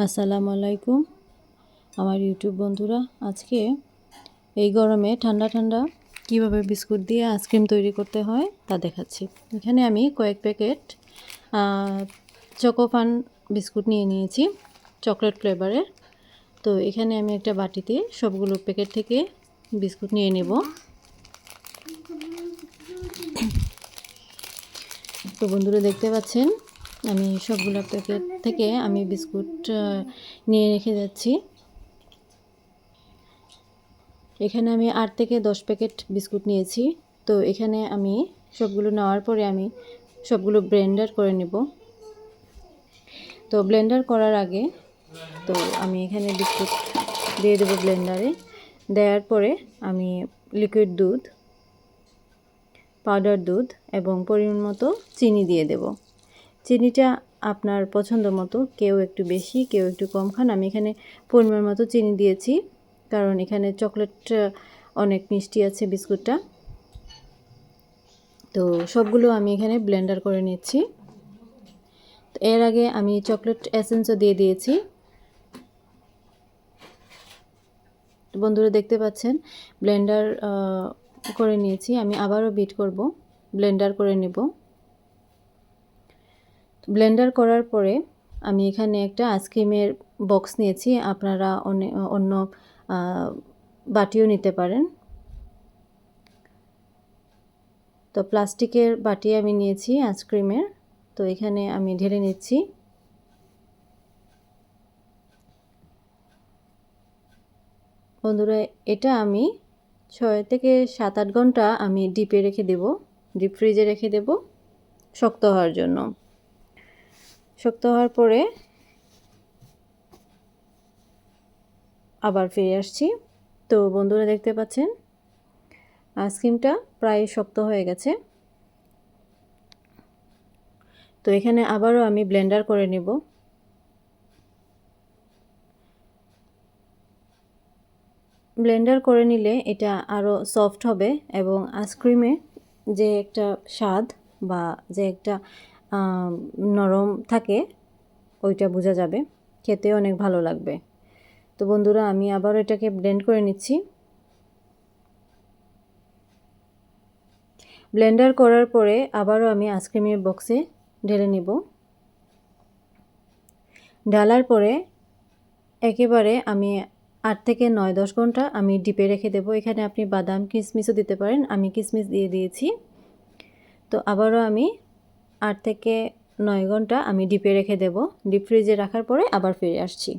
আসসালামু আলাইকুম আমার ইউটিউব বন্ধুরা। আজকে এই গরমে ঠান্ডা ঠান্ডা কিভাবে বিস্কুট দিয়ে আইসক্রিম তৈরি করতে হয় তা দেখাচ্ছি। এখানে আমি কয়েক প্যাকেট চকোফান বিস্কুট নিয়ে নিয়েছি চকলেট ফ্লেভারের। তো এখানে আমি একটা বাটিতে সবগুলো প্যাকেট থেকে বিস্কুট নিয়ে নেব। তো বন্ধুরা দেখতে পাচ্ছেন আমি সবগুলো প্যাকেট থেকে আমি বিস্কুট নিয়ে রেখে যাচ্ছি। এখানে আমি 8 থেকে 10 প্যাকেট বিস্কুট নিয়েছি। তো এখানে আমি সবগুলো নেওয়ার পরে আমি সবগুলো ব্লেন্ডার করে নেব। তো ব্লেন্ডার করার আগে তো আমি এখানে বিস্কুট দিয়ে দেব ব্লেন্ডারে। দেওয়ার পরে আমি লিকুইড দুধ, পাউডার দুধ এবং পরিমাণ মতো চিনি দিয়ে দেব। চিনিটা আপনার পছন্দ মতো, কেউ একটু বেশি কেউ একটু কম খান। আমি এখানে পরিমাণ মতো চিনি দিয়েছি কারণ এখানে চকলেট অনেক মিষ্টি আছে বিস্কুটটা। তো সবগুলো আমি এখানে ব্লেন্ডার করে নিচ্ছি। তো এর আগে আমি চকলেট এসেন্সও দিয়ে দিয়েছি। তো বন্ধুরা দেখতে পাচ্ছেন ব্লেন্ডার করে নিয়েছি। আমি আবারও বিট করব, ব্লেন্ডার করে নেব। ব্লেন্ডার করার পরে আমি এখানে একটা আইসক্রিমের বক্স নিয়েছি। আপনারা অন্য বাটিও নিতে পারেন। তো প্লাস্টিকের বাটি আমি নিয়েছি আইসক্রিমের। তো এখানে আমি ঢেলে নিচ্ছি। বন্ধুরা এটা আমি 6 থেকে 7-8 ঘন্টা আমি ডিপে রেখে দেব, ডিপ ফ্রিজে রেখে দেব শক্ত হওয়ার জন্য। শক্ত হওয়ার পরে আবার ফিরে আসছি। তো বন্ধুরা দেখতে পাচ্ছেন আইসক্রিমটা প্রায় শক্ত হয়ে গেছে। তো এখানে আবারও আমি ব্লেন্ডার করে নেব। ব্লেন্ডার করে নিলে এটা আরও সফট হবে এবং আইসক্রিমে যে একটা স্বাদ বা যে একটা নরম থাকে ওইটা বোঝা যাবে, খেতে অনেক ভালো লাগবে। তো বন্ধুরা আমি আবার এটাকে ব্লেন্ড করে নিচ্ছি। ব্লেন্ডার করার পরে আবারও আমি আইসক্রিমের বক্সে ঢেলে নেব। ঢালার পরে একেবারে আমি 8 থেকে 9-10 ঘন্টা আমি ডিপে রেখে দেব। এখানে আপনি বাদাম কিশমিশও দিতে পারেন, আমি কিশমিশ দিয়ে দিয়েছি। তো আবারও আমি 8 থেকে 9 ঘন্টা আমি ডিপে রেখে দেব। ডিপ ফ্রিজে রাখার পরে আবার ফিরে আসছি।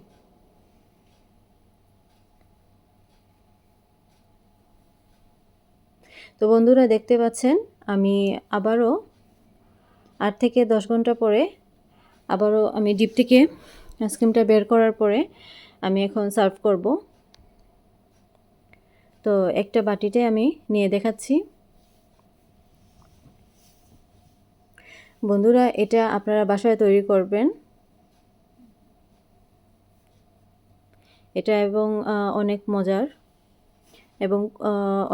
তো বন্ধুরা দেখতে পাচ্ছেন আমি আবারও 8 থেকে 10 ঘন্টা পরে আবারও আমি ডিপ থেকে আইসক্রিমটা বের করার পরে আমি এখন সার্ভ করব। তো একটা বাটিতে আমি নিয়ে দেখাচ্ছি। বন্ধুরা এটা আপনারা বাসায় তৈরি করবেন এটা এবং অনেক মজার এবং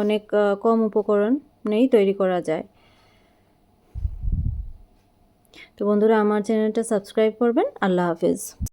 অনেক কম উপকরণেই তৈরি করা যায়। তো বন্ধুরা আমার চ্যানেলটা সাবস্ক্রাইব করবেন। আল্লাহ হাফেজ।